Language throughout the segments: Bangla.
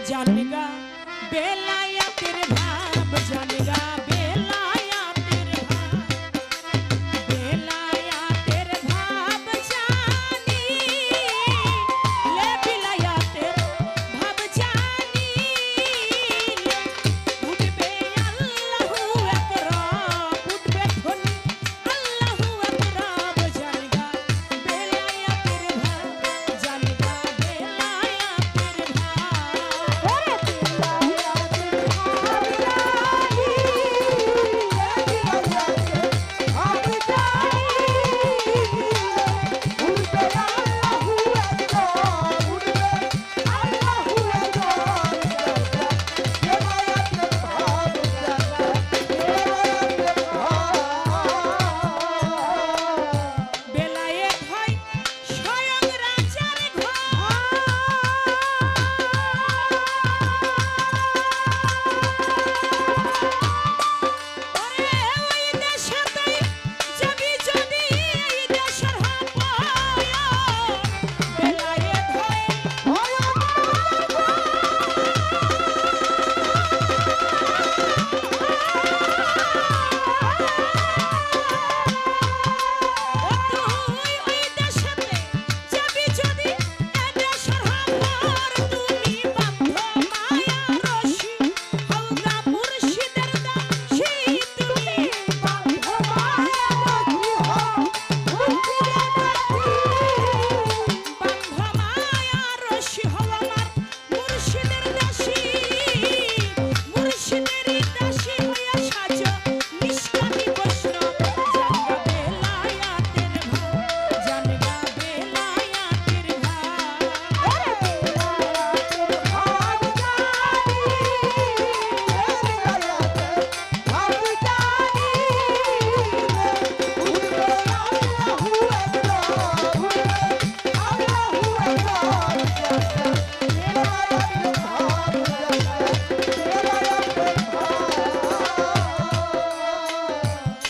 জানগা বেলায়াতের ভাব জানগা বেলায়াতের ভাব বেলায়াতের ভাব জানি লে বেলায়াতের ভাব জানি উঠবে আল্লাহু আকবার উঠবে ধনী আল্লাহু আকবার জানগা বেলায়াতের ভাব জানগা বেলায়াতের বেলায়েত হয় স্বয়ং রাজার ঘর ওই দেশেতেই যাবি যদি এই দেশের হাপায়া বেলায়েত হয় তুই ওই দেশেতে যাবি যদি এ দেশের হাপার তুমি বান্ধ মায়া রশি হওগা মুর্শিদের দাসী তুমি বান্ধ মায়া রশি বান্ধ মায়া রশি হও আমার মুর্শিদের দাসী মুর্শিদেরই দাসী হইয়া সাজো নিষ্কামী বৈষ্ণব জানগা বেলায়াতের ভাব জানগা বেলায়াতের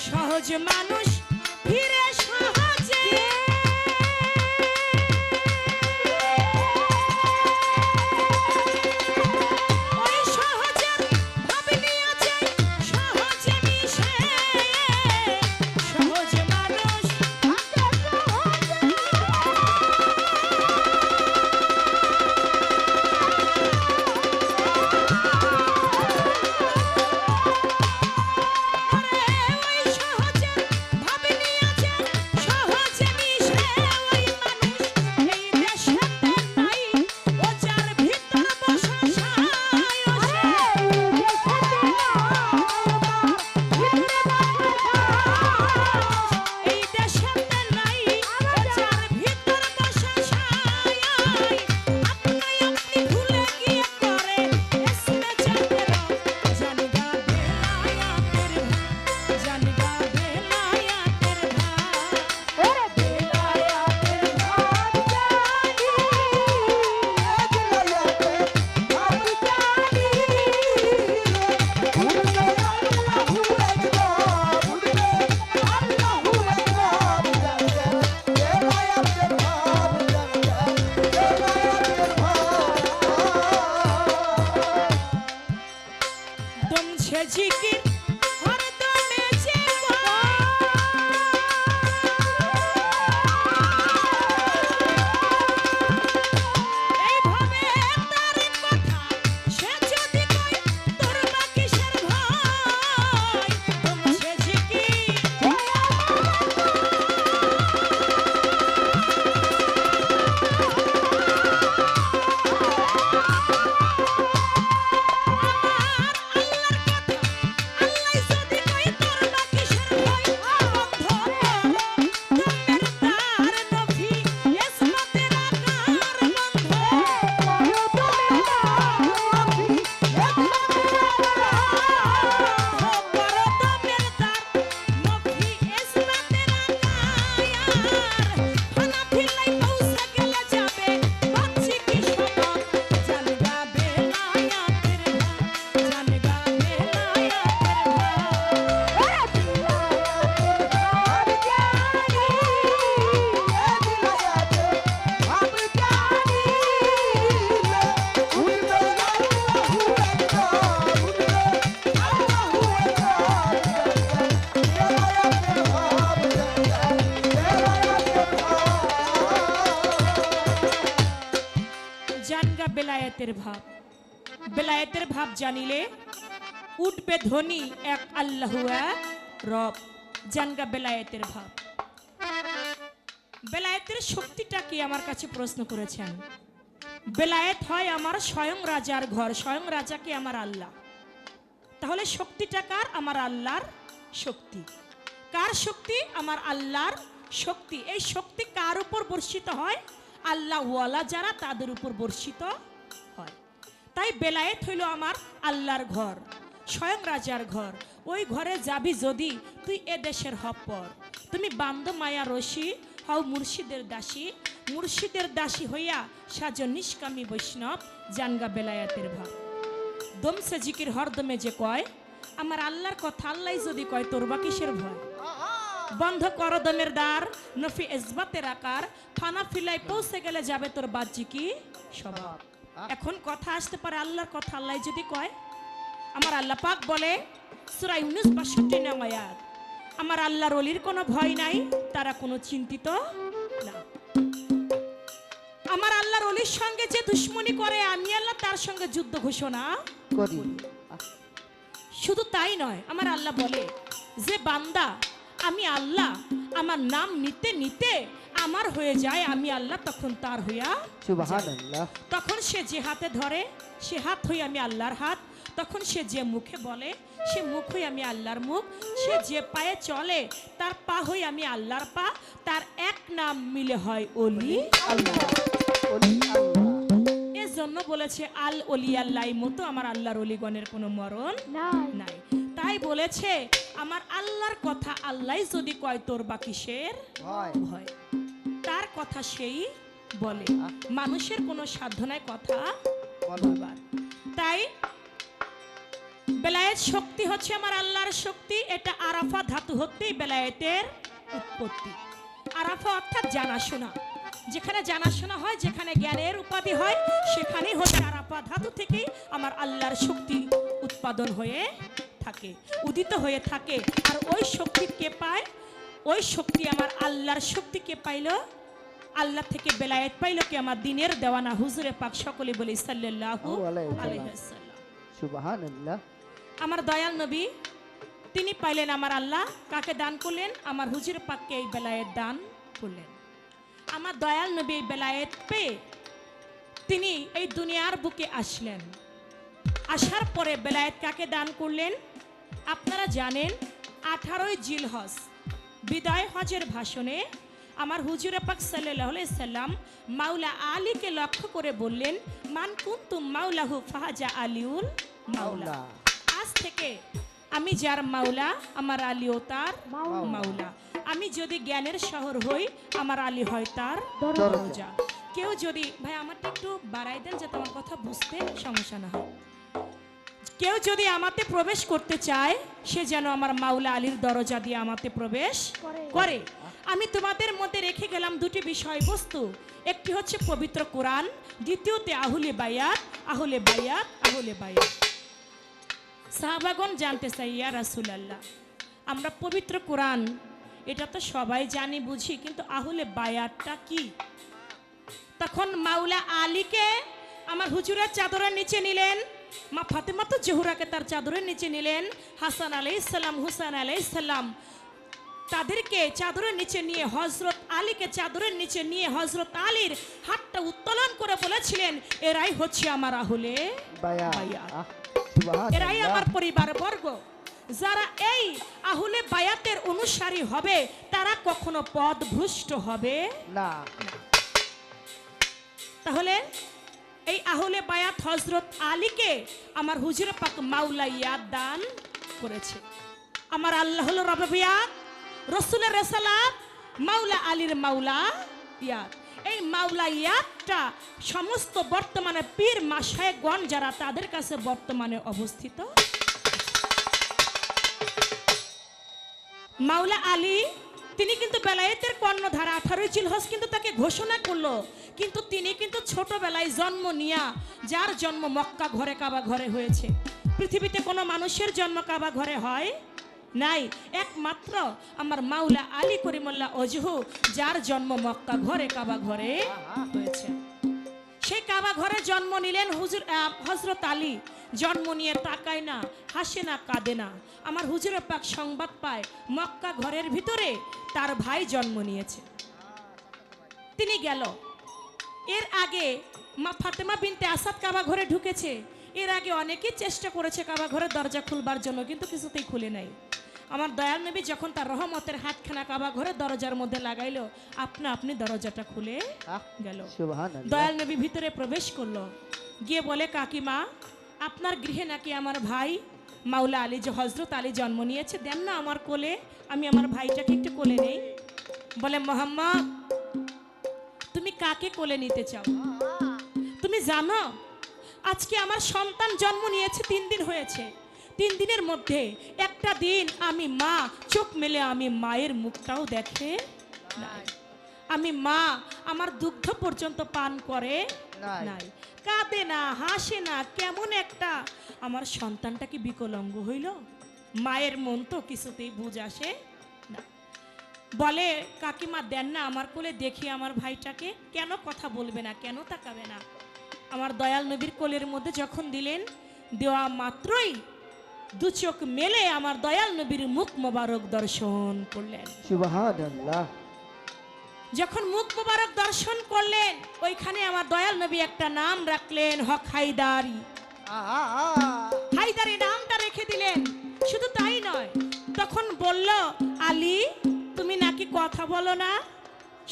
সহজ মানুষ ফিরে সহজে ওই সহজের ভাব নিয়েছে সহজে মিশে সহজ মানুষ ওই সহজের ভাব নিয়েছে সহজে মিশে ওই মানুষ এই দেশেতে নাই ও যার ভিতর বসা সায় এই দেশেতে নাই ও যার ভিতর বসা সায় আপনি আপনি ভুলে গিয়ে করে এসমে জাতের জানগা বেলায়াতের ভাব জানগা বেলায়াতের ভাব বেলায়াতের ভাব দমছে জিকির হরদমে জীবন এইভাবে তার কথা সে যদি কয় তোর মা কিসের ভয় দমছে জিকির আমার আল্লাহর কথা বেলায়েতের ভাব। বেলায়েতের ভাব জানিলে উঠবে ধ্বনি এক আল্লাহু এক রব। জানগা বেলায়েতের ভাব। বেলায়েতের শক্তিটা কি আমার কাছে প্রশ্ন করেছেন। বেলায়েত হয় আমার স্বয়ং রাজার ঘর, স্বয়ং রাজাকে আমার আল্লাহ। তাহলে শক্তিটা কার? আমার আল্লাহর শক্তি। কার শক্তি? আমার আল্লাহর শক্তি। এই শক্তি কার উপর বর্ষিত হয়? আল্লাহ ওয়ালা যারা তাদের উপর বর্ষিত হয়। তাই বেলায়েত হইল আমার আল্লাহর ঘর, স্বয়ং রাজার ঘর। ওই ঘরে যাবি যদি তুই এ দেশের হপ্পর, তুমি বান্দ মায়া রশি হও মুর্শিদের দাসী। মুর্শিদের দাসী হইয়া সাজ নিষ্কামী বৈষ্ণব। জানগা বেলায়েতের ভাব। দমসে জিকির হরদমে যে কয় আমার আল্লাহর কথা, আল্লাহ যদি কয় তোর বা কিসের ভয়। বন্ধ কর দমের দ্বার, নফি ইসবাতের আকার, ফানা ফিলাই পৌঁছে গেলে যাবে তোর বাহ্যিকী স্বভাব। এখন কথা আসতে পারে আল্লাহর কথা আল্লাহ যদি কয়। আমার আল্লাহ পাক বলে সূরা ইউনূস ৬২ নং আয়াত, আমার আল্লাহর ওলির কোনো ভয় নাই, তারা কোনো চিন্তিত না। আমার আল্লাহর ওলির সঙ্গে যে দুশ্মনী করে আমি আল্লাহ তার সঙ্গে যুদ্ধ ঘোষণা করি। শুধু তাই নয়, আমার আল্লাহ বলে যে বান্দা আমি আল্লাহ আমার নাম নিতে নিতে আমার হয়ে যায়, আমি আল্লাহ তখন তার হইয়া সুবহানাল্লাহ। তখন সে যে হাতে ধরে সে হাত হই আমি আল্লাহর হাত। তখন সে যে মুখে বলে সে মুখ হই আমি আল্লাহর মুখ। সে যে পায়ে চলে তার পা হই আমি আল্লাহর পা। তার এক নাম মিলে হয় ওলি আল্লাহ। এজন্য বলেছে আল ওলি আল্লাহ মতো আমার আল্লাহর ওলিগণের কোনো মরণ নাই। তাই বলেছে আমার আল্লাহর কথা আল্লাহ যদি কয় তোর বা কিসের ভয়, তার কথা সেই বলে। মানুষের কোনো সাধ্য নাই কথা বলবার। তাই বেলায়েত শক্তি হচ্ছে আমার আল্লাহর শক্তি। এটা আরাফা ধাতু হতেই বেলায়েতের উৎপত্তি। আরাফা অর্থাৎ জানাশোনা। যেখানে জানাশোনা হয়, যেখানে জ্ঞানের উপাধি হয়, সেখানেই হচ্ছে আরাফা ধাতু থেকেই আমার আল্লাহর শক্তি উৎপাদন হয়ে থাকে, উদিত হয়ে থাকে। আর ওই শক্তি কে পায়? ওই শক্তি আমার আল্লাহর শক্তি কে পাইল? আল্লাহ থেকে বেলায়েত পাইল কি? আমার দিনের দেওয়ানা হুজুরে পাক। সকলে বলি সাল্লাল্লাহু আলাইহি ওয়াসাল্লাম। সুবহানাল্লাহ। আমার দয়াল নবী তিনি পাইলেন আমার আল্লাহ। কাকে দান করলেন? আমার হুজুর পাককে এই বেলায়েত দান করলেন। আমার দয়াল নবী এই বেলায়েত পেয়ে তিনি এই দুনিয়ার বুকে আসলেন। আসার পরে বেলায়েত কাকে দান করলেন? আপনারা জানেন 18ই জিলহজ বিদায় হজের ভাষণে আমার হুজুর পাক সাল্লাল্লাহু আলাইহি সাল্লাম মাওলা আলীকে লক্ষ্য করে বললেন মান কুনতুম মাওলাহু ফাহাজা আলিউল মাওলা। আজ থেকে আমি যার মাওলা আমার আলীও তার মাওলা। আমি যদি জ্ঞানের শহর হই আমার আলী হয় তার দরজা। কেউ যদি ভাই আমারটা একটু বাড়াই দেন যাতে আমার কথা বুঝতে সমস্যা না হয়। কেউ যদি আমাতে প্রবেশ করতে চায় সে যেন আমার মাওলা আলীর দরজা দিয়ে আমাতে প্রবেশ করে। আমি তোমাদের মধ্যে রেখে গেলাম দুটি বিষয়বস্তু। একটি হচ্ছে পবিত্র কোরআন, দ্বিতীয়তে আহলে বায়াত। আহলে বায়াত, আহলে বায়াত। সাহাবাগণ জানতে চাই ইয়া রাসূলুল্লাহ আমরা পবিত্র কোরআন এটা তো সবাই জানি বুঝি, কিন্তু আহলে বায়াতটা কি? তখন মাওলা আলীকে আমার হুজুরের চাদরের নিচে নিলেন, মা ফাতেমা তো জোহরাকে তার চাদরের নিচে নিলেন, হাসান আলাইহিস সালাম হুসাইন আলাইহিস সালাম তাদেরকে চাদরের নিচে নিয়ে হযরত আলীকে চাদরের নিচে নিয়ে হযরত আলীর হাতটা উত্তোলন করে বলেছিলেন এরাই হচ্ছে আমার আহলে বায়াত, এরাই আমার পরিবার বর্গ। যারা এই আহলে বায়াতের অনুসারী হবে তারা কখনো পথভ্রষ্ট হবে না। তাহলে এই আহলে বায়াত হযরত আলীকে আমার হুজুর পাক মাওলা ইয়াদ দান করেছে। আমার আল্লাহ হলো রব্বিয়াত, রাসূলের রিসালাত, মাওলা আলীর মাওলা ইয়াদ। এই মাওলা ইয়াদটা সমস্ত বর্তমানে পীর মাশায়েখগণ যারা তাদের কাছে বর্তমানে অবস্থিত। মাওলা আলী তিনি কিন্তু বেলায়েতের কর্ণধার। 18ই জিলহজ কিন্তু তাকে ঘোষণা করলো, কিন্তু তিনি কিন্তু ছোটবেলায় জন্ম নিয়া, যার জন্ম মক্কা ঘরে কাবা ঘরে হয়েছে। পৃথিবীতে কোনো মানুষের জন্ম কাবা ঘরে হয় নাই, একমাত্র আমার মাওলা আলী করিমুল্লাহ ওজহু যার জন্ম মক্কা ঘরে কাবা ঘরে হয়েছে। সেই কাবা ঘরে জন্ম নিলেন হযরত আলী। জন্ম নিয়ে তাকায় না, হাসে না, কাঁদে না। আমার হুজুরে পাক সংবাদ পায় মক্কা ঘরের ভিতরে তার ভাই জন্ম নিয়েছে। তিনি গেল। এর আগে মা ফাতেমা বিনতে আসাদ কাবা ঘরে ঢুকেছে। এর আগে অনেকেই চেষ্টা করেছে কাবা ঘরের দরজা খুলবার জন্য, কিন্তু কিছুতেই খুলে নাই। আমার দয়াল নবী যখন তার রহমতের হাতখানা কাবা ঘরের দরজার মধ্যে লাগাইলো, আপনা আপনি দরজাটা খুলে গেল। দয়াল নবী ভিতরে প্রবেশ করলো, গিয়ে বলে, কাকিমা আপনার গৃহে নাকি আমার ভাই মাওলা আলী, যে হযরত আলী জন্ম নিয়েছে, দেন না আমার কোলে, আমি আমার ভাইটাকে একটু কোলে নেই। বলে, মোহাম্মদ তুমি কাকে কোলে নিতে চাও? তুমি জানো আজকে আমার সন্তান জন্ম নিয়েছে, 3 দিন হয়েছে। 3 দিনের মধ্যে একটা দিন আমি মা চোখ মেলে আমি মায়ের মুখটাও দেখে নাই। আমি মা আমার দুগ্ধ পর্যন্ত পান করে নাই। কাঁদে না, হাসে না, কেমন একটা আমার সন্তানটা কি বিকলাঙ্গ হইল? মায়ের মন তো কিছুতেই বুঝ আসে না। বলে, কাকিমা দেন না আমার কোলে, দেখি আমার ভাইটাকে। কেন কথা বলবে না, কেন তাকাবে না? আমার দয়াল নবীর কোলের মধ্যে যখন দিলেন, দেওয়া মাত্রই 2 চোখ মেলে আমার দয়াল নবীর মুখ মোবারক দর্শন করলেন। সুবহানাল্লাহ। যখন মুখ মোবারক দর্শন করলেন, ওইখানে আমার দয়াল নবী একটা নাম রাখলেন, হক হায়দারি। হায়দারি নামটা রেখে দিলেন। শুধু তাই নয়, তখন বলল, আলী তুমি নাকি কথা বলো না?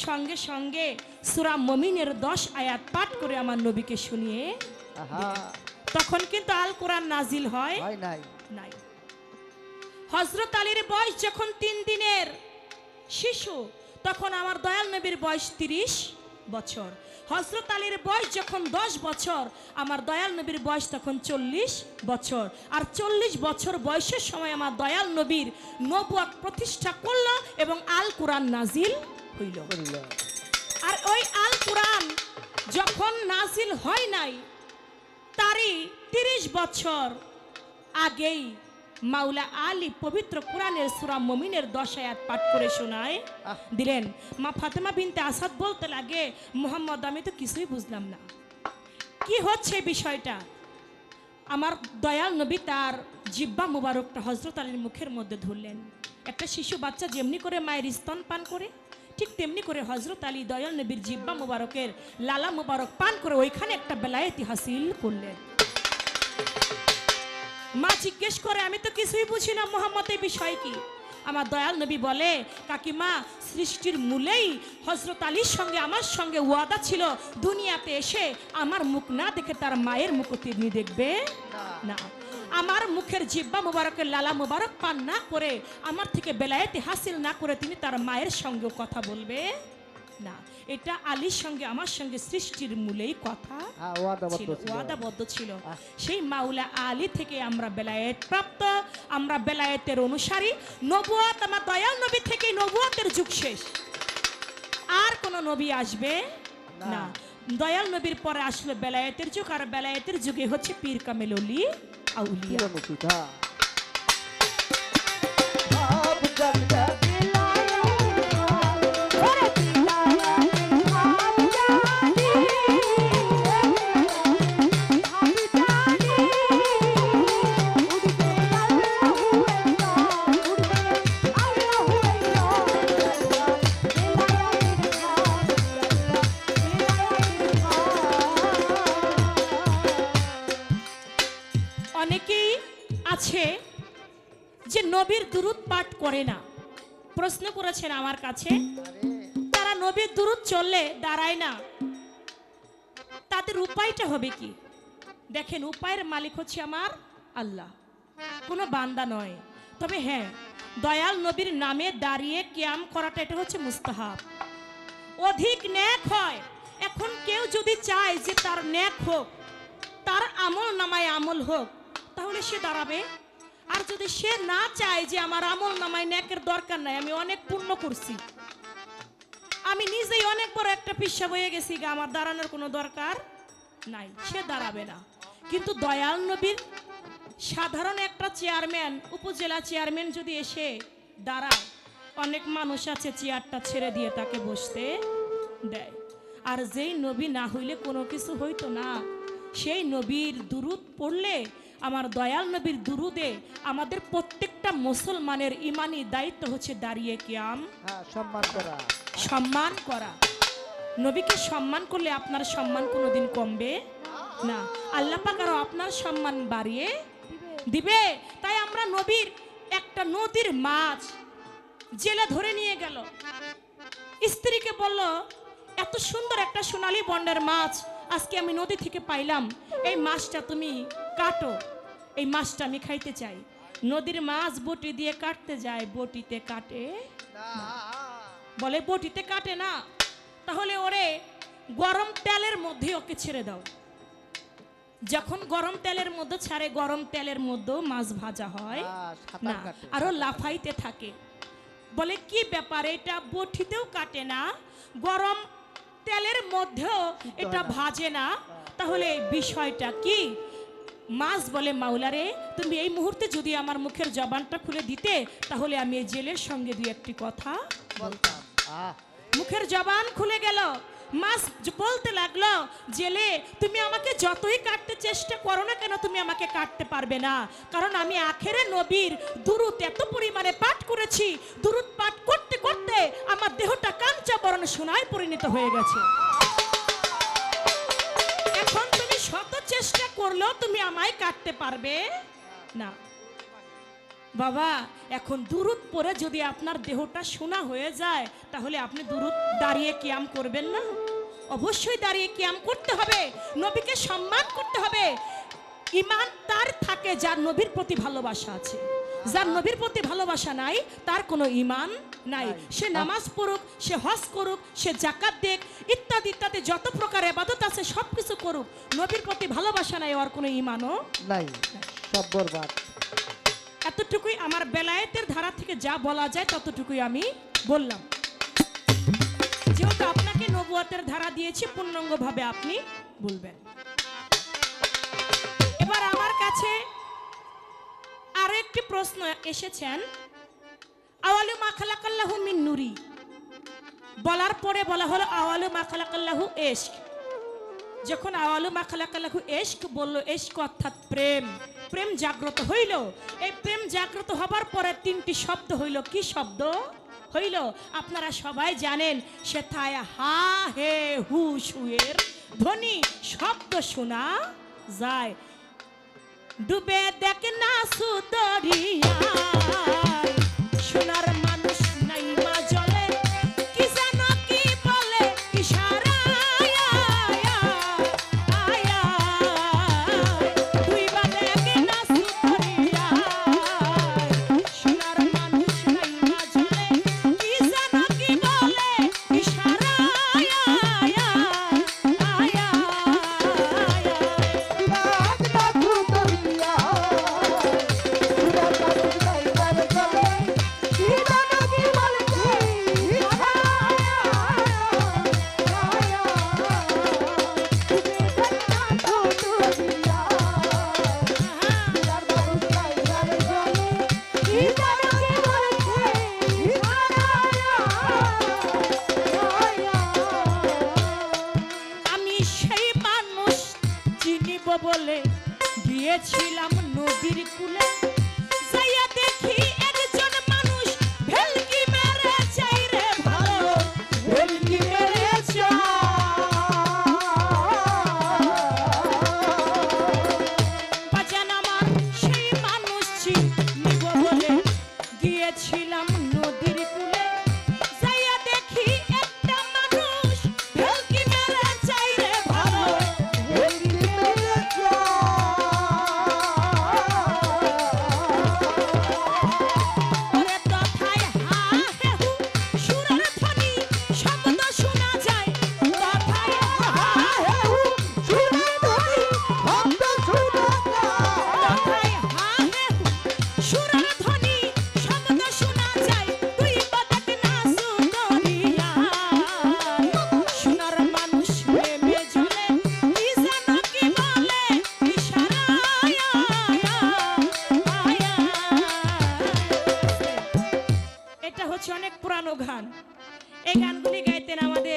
সঙ্গে সঙ্গে সূরা মুমিনের 10 আয়াত পাঠ করে আমার নবীকে শুনিয়ে তখন কিন্তু আল কোরআন নাজিল হয় নাই। হযরত আলীর বয়স যখন 3 দিনের শিশু, তখন আমার দয়াল নবীর বয়স 30 বছর। হযরত আলীর বয়স যখন 10 বছর, আমার দয়াল নবীর বয়স তখন 40 বছর। আর 40 বছর বয়সের সময় আমার দয়াল নবীর নবুয়ত প্রতিষ্ঠা করলো এবং আল কোরআন নাজিল হইল। আর ওই আল কোরআন যখন নাজিল হয় নাই, তারই 30 বছর আগেই মাওলা আলী পবিত্র কোরআনের সূরা মুমিনের 10 আয়াত পাঠ করে শোনায় দিলেন। মা ফাতেমা বিনতে আসাদ বলতে লাগে, মুহাম্মদ আমি তো কিছুই বুঝলাম না, কি হচ্ছে বিষয়টা। আমার দয়াল নবী তার জিহ্বা মুবারকটা হযরত আলীর মুখের মধ্যে ধরলেন। একটা শিশু বাচ্চা যেমনি করে মায়ের স্তন পান করে, ঠিক তেমনি করে হযরত আলী দয়াল নবীর জিহ্বা মুবারকের লালা মুবারক পান করে ওইখানে একটা বেলায়েতি হাসিল করলেন। মা জিজ্ঞেস করে, আমি তো কিছুই বুঝি না মুহাম্মদ, এই বিষয় কি? আমার দয়াল নবী বলে, কাকিমা সৃষ্টির মূলেই হযরত আলীর সঙ্গে আমার সঙ্গে ওয়াদা ছিল, দুনিয়াতে এসে আমার মুখ না দেখে তার মায়ের মুখ তিনি দেখবে না। আমার মুখের জিহ্বা মুবারকের লালা মুবারক পান না করে, আমার থেকে বেলায়েতি হাসিল না করে তিনি তার মায়ের সঙ্গে কথা বলবে না। এটা আলীর সঙ্গে আমার সঙ্গে সৃষ্টির মূলেই কথা ওয়াদাবদ্ধ ছিল। সেই মাওলা আলী থেকে আমরা বেলায়েত প্রাপ্ত, আমরা বেলায়েতের অনুসারী। নবুয়ত আমার দয়াল নবী থেকে নবুয়তের যুগ শেষ, আর কোন নবী আসবে না। দয়াল নবীর পরে আসলো বেলায়েতের যুগ, আর বেলায়েতের যুগে হচ্ছে পীর কামেল ওলি আউলিয়া। অনেকেই আছে যে নবীর দুরূদ পাঠ করে না। প্রশ্ন করেছেন আমার কাছে, তারা নবীর দুরূদ চললে দাঁড়ায় না, তাদের উপায়টা হবে কি? দেখেন, উপায়ের মালিক হচ্ছে আমার আল্লাহ, কোনো বান্দা নয়। তবে হ্যাঁ, দয়াল নবীর নামে দাঁড়িয়ে কিয়াম করাটা এটা হচ্ছে মুস্তাহাব, অধিক নেক হয়। এখন কেউ যদি চায় যে তার নেক হোক, তার আমল নামায় আমল হোক, তাহলে সে দাঁড়াবে। আর যদি সে না চায় যে আমার আমল নামায় নেকের দরকার নাই, আমি অনেক পুণ্য করছি, আমি নিজেই অনেক বড় একটা পিসাব হয়ে গেছি, আমার দাঁড়ানোর কোনো দরকার নাই, সে দাঁড়াবে না। কিন্তু দয়াল নবীর সাধারণ একটা চেয়ারম্যান, উপজেলা চেয়ারম্যান যদি এসে দাঁড়ায়, অনেক মানুষ আছে চেয়ারটা ছেড়ে দিয়ে তাকে বসতে দেয়। আর যেই নবী না হইলে কোনো কিছু হইতো না। সেই নবীর দুরূদ পড়লে, আমার দয়াল নবীর দুরুদে আমাদের প্রত্যেকটা মুসলমানের ইমানি দায়িত্ব হচ্ছে দাঁড়িয়ে কিয়াম সম্মান করা। নবীকে সম্মান করলে আপনার সম্মান কোনোদিন কমবে না, আল্লাহ পাক আরো আপনার সম্মান বাড়িয়ে দিবে। তাই আমরা নবীর একটা নদীর মাছ জেলে ধরে নিয়ে গেল, স্ত্রীকে বলল এত সুন্দর একটা সোনালী বন্ডের মাছ আজকে আমি নদী থেকে পাইলাম, এই মাছটা তুমি কাটো, এই মাছটা আমি খাইতে চাই। নদীর মাছ বটি দিয়ে কাটতে যায়, বটিতে কাটে না। বলে বটিতে কাটে না, তাহলে ওরে গরম তেলের মধ্যে ওকে ছেড়ে দাও। যখন গরম তেলের মধ্যে ছাড়ে, গরম তেলের মধ্যে মাছ ভাজা হয় না, আরো লাফাইতে থাকে। বলে কি ব্যাপার, এটা বটিতেও কাটে না, গরম তেলের মধ্যেও এটা ভাজে না, তাহলে বিষয়টা কি? মাছ বলে মাওলারে, তুমি এই মুহূর্তে যদি আমার মুখের জবানটা খুলে দিতে, তাহলে আমি এই জেলের সঙ্গে দুই একটি কথা বলতাম। মুখের জবান খুলে গেল, মাছ বলতে লাগলো, জেলে তুমি আমাকে যতই কাটতে চেষ্টা করো না কেন, তুমি আমাকে কাটতে পারবে না, কারণ আমি আখেরে নবীর দুরূদ এত পরিমাণে পাঠ করেছি, দুরূদ পাঠ করতে করতে আমার দেহটা কাঞ্চা বরণ সোনায় পরিণত হয়ে গেছে। এখন তুমি শত চেষ্টা করলেও তুমি আমায় কাটতে পারবে না। বাবা, এখন দুরূদ পড়ে যদি আপনার দেহটা সোনা হয়ে যায়, তাহলে আপনি দুরূদ দাঁড়িয়ে কিয়াম করবেন না? অবশ্যই দাঁড়িয়ে কিয়াম করতে হবে, নবীকে সম্মান করতে হবে। ঈমান তার থাকে যার নবীর প্রতি ভালোবাসা আছে, যার নবীর প্রতি ভালোবাসা নাই তার কোনো ঈমান নাই। সে নামাজ পড়ুক, সে হজ করুক, সে যাকাত দেখ, ইত্যাদি ইত্যাদি যত প্রকার ইবাদত আছে সব কিছু করুক, নবীর প্রতি ভালোবাসা নাই, ওর কোনো ঈমানও নাই, সব বরবাদ। এতটুকুই আমার বেলায়েতের ধারা থেকে যা বলা যায় ততটুকুই আমি বললাম। যেহেতু আপনাকে নবুয়তের ধারা দিয়েছি, পূর্ণাঙ্গভাবে আপনি বলবেন। এবার আমার কাছে আরো একটি প্রশ্ন এসেছেন, আওয়ালু মা খালাকাল্লাহু মিন নূরি, বলার পরে বলা হলো আওয়ালু মা খালাকাল্লাহু ইশক। যখন আওয়ালু মা খালাকাল্লাহু ইশক বলল, ইশক অর্থাৎ প্রেম, প্রেম জাগ্রত হইল। এই প্রেম জাগ্রত হবার পরে তিনটি শব্দ হইল। কি শব্দ হইল আপনারা সবাই জানেন, সেথায় হা হে হু সুয়ের ধ্বনি শব্দ শোনা যায়। ডুবে দেখ না সুদরিয়া, সোনার মানুষ নাই মা জলে, কি জানো কি বলে ইশারা, বলে গিয়েছিলাম নদীর কূলে, যাইয়া দেখি একজন মানুষ ভেলকি মেরে চাই রে ভালো, ভেলকি মেরে বাজান আমার সেই মানুষ চিনিব বলে গিয়েছিলাম নদীর কূলে, যাইয়া দেখি একটা মানুষ ভেলকি মেরে চাই রে ভালো, ভেলকি মেরে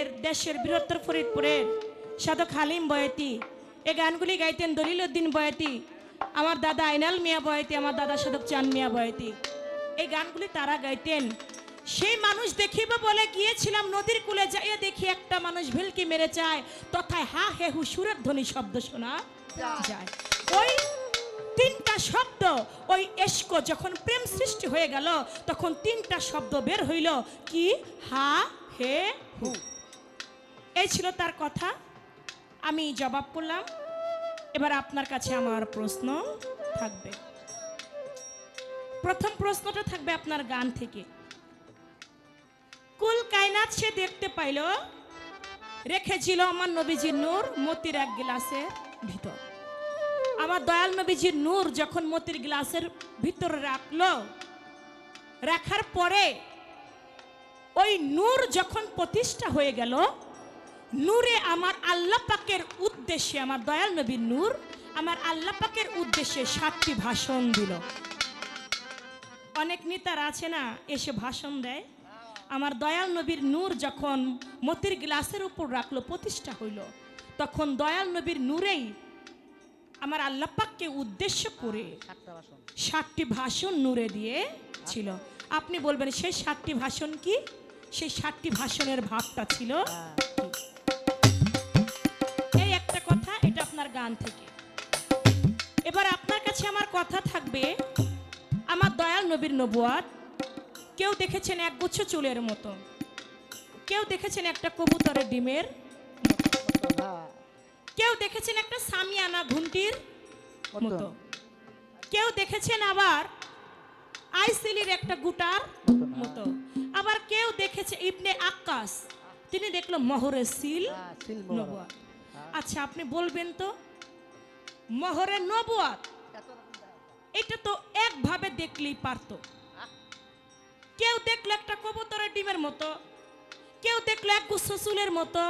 আমাদের দেশের বৃহত্তর ফরিদপুরের সাধক হালিম বয়াতি, এই গানগুলি গাইতেন দলিল উদ্দিন বয়াতি, আমার দাদা আইনাল মিয়া বয়াতি, আমার দাদা সাধক চান মিয়া বয়াতি। এই গানগুলি তারা গাইতেন। সেই মানুষ দেখিব বলে গিয়েছিলাম নদীর কূলে, যাইয়া দেখি একটা মানুষ ভেলকি মেরে চায়, তথায় হা হে হু সুরের ধ্বনি শব্দ শোনা যায়। ওই তিনটা শব্দ, ওই এস্ক যখন প্রেম সৃষ্টি হয়ে গেল তখন তিনটা শব্দ বের হইল, কি? হা হে হু। এই ছিল তার কথা, আমি জবাব করলাম। এবার আপনার কাছে আমার প্রশ্ন থাকবে। প্রথম প্রশ্নটা থাকবে আপনার গান থেকে। কুল কায়নাত সে দেখতে পাইল, রেখেছিল আমার নবীজির নূর মতির এক গ্লাসের ভিতর। আমার দয়াল নবীজির নূর যখন মতির গ্লাসের ভিতরে রাখলো, রাখার পরে ওই নূর যখন প্রতিষ্ঠা হয়ে গেল, নূরে আমার আল্লাহ পাকের উদ্দেশ্যে, আমার দয়াল নবীর নূর আমার আল্লাহ পাকের উদ্দেশ্যে 7টি ভাষণ দিল। অনেক নেতারা আছে না, এসে ভাষণ দেয়। আমার দয়াল নবীর নূর যখন মতির গ্লাসের উপর রাখলো, প্রতিষ্ঠা হইল, তখন দয়াল নবীর নূরেই আমার আল্লাহ পাককে উদ্দেশ্য করে 7টি ভাষণ নূরে দিয়ে ছিল। আপনি বলবেন সেই 7টি ভাষণ কি? সেই 7টি ভাষণের ভাবটা ছিল এই একটা কথা। এটা আপনার গান থেকে। এবার আপনার কাছে আমার কথা থাকবে, আমার দয়াল নবীর নবুয়াত কেউ দেখেছেন একগুচ্ছ চুলের মতো, কেউ দেখেছেন একটা কবুতরের ডিমের মতো, কেউ দেখেছেন একটা সামিয়ানা ঘুন্টির মতো, কেউ দেখেছেন আবার আইসিলির একটা গুটার মতো, আবার কেউ দেখেছে ইবনে আক্কাস, তিনি দেখলো মোহরের সিল নবুয়াত। আচ্ছা আপনি বলবেন তো, মোহরের নবুয়াত এটা তো একভাবে দেখলেই পারতো। কেউ দেখলো একটা কবুতরের ডিমের মতো, কেউ দেখলো এক গুচ্ছ চুলের মতো,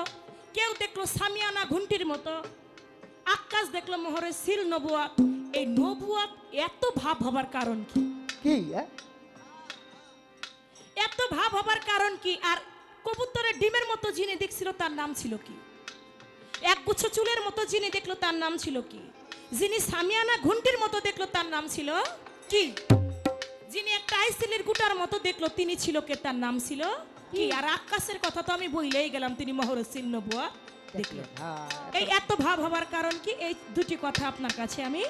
কেউ দেখলো সামিয়ানা ঘুন্টির মতো, আক্কাস দেখলো মোহরের সিল নবুয়াত। এই নবুয়াত এত ভাব হবার কারণ কি? এত ভাব হবার কারণ কি? আর কবুতরের ডিমের মতো যিনি দেখছিল তার নাম ছিল কি? এক গুচ্ছ চুলের মতো যিনি দেখলো তার নাম ছিল কি? যিনি সামিয়ানা ঘুন্টির মতো দেখলো তার নাম ছিল কি? যিনি একটা আইসিলির গুটার মতো দেখলো তিনি ছিল কে? তার নাম ছিল কি? আর আক্কাসের কথা তো আমি বইলেই গেলাম, তিনি মোহরের সিল নবুয়াত দেখলেন। এই এত ভাব হবার কারণ কি? এই দুটি কথা আপনার কাছে আমি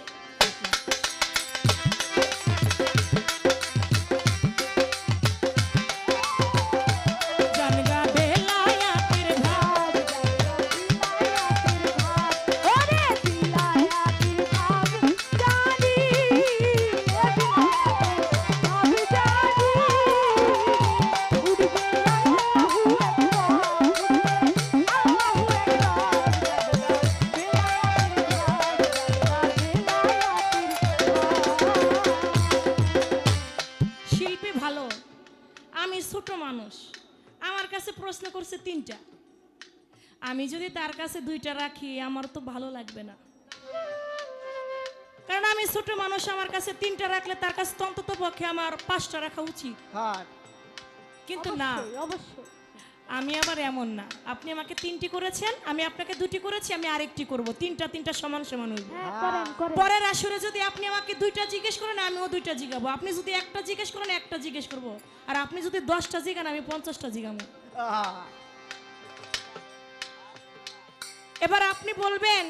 প্রশ্ন করছে 3টা, আমি যদি তার কাছে 2টা রাখি আমার তো ভালো লাগবে না, কারণ আমি ছোট মানুষ। আমার কাছে 3টা রাখলে তার কাছে অন্তত পক্ষে আমার 5টা রাখা উচিত। কিন্তু না, অবশ্যই আমি আবার এমন না। আপনি আমাকে 3টি করেছেন, আমি আপনাকে 2টি করেছি, আমি আরেকটি করব। 3টা সমান সমান হইব। পরের আসরে যদি আপনি আমাকে 2টা জিজ্ঞেস করেন আমিও 2টা জিজ্ঞাবো, আপনি যদি একটা জিজ্ঞেস করেন একটা জিজ্ঞেস করব, আর আপনি যদি 10টা জিজ্ঞান আমি 50টা জিজ্ঞাবো। এবার আপনি বলবেন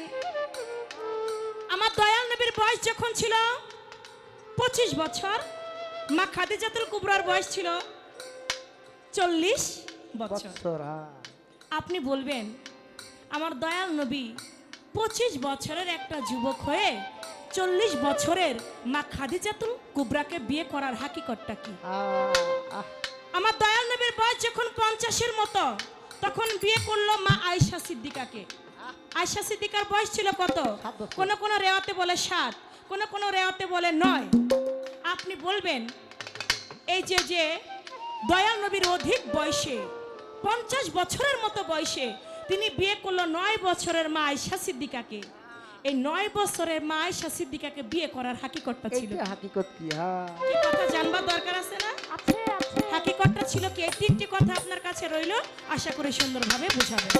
আমার দয়াল নবীর বয়স যখন ছিল 25 বছর, মা খাদিজাতুল কুবরার বয়স ছিল 40 বছর। আপনি বলবেন আমার দয়াল নবী 25 বছরের একটা যুবক হয়ে 40 বছরের মা খাদিজাতুল কুবরাকে বিয়ে করার হাকিকতটা কি? আমার দয়াল নবীর বয়স যখন 50-এর মতো, তখন বিয়ে করলো মা আয়েশা সিদ্দিকাকে। আয়েশা সিদ্দিকার বয়স ছিল কত? কোন কোন রেওয়াতে বলে 7, কোন কোন রেওয়াতে বলে 9। আপনি বলবেন এই যে দয়াল নবীর অধিক বয়সে 50 বছরের মতো বয়সে তিনি বিয়ে করলো 9 বছরের মা আয়েশা সিদ্দিকাকে। এই 9 বছরের মা আয়েশা সিদ্দিকাকে বিয়ে করার হাকিকতটা ছিল। হাকিকত কি? কি কথা জানবার দরকার আছে না? হাকিকতটা ছিল কি, এই তিনটি কথা আপনার কাছে রইল, আশা করি সুন্দরভাবে বোঝাবেন।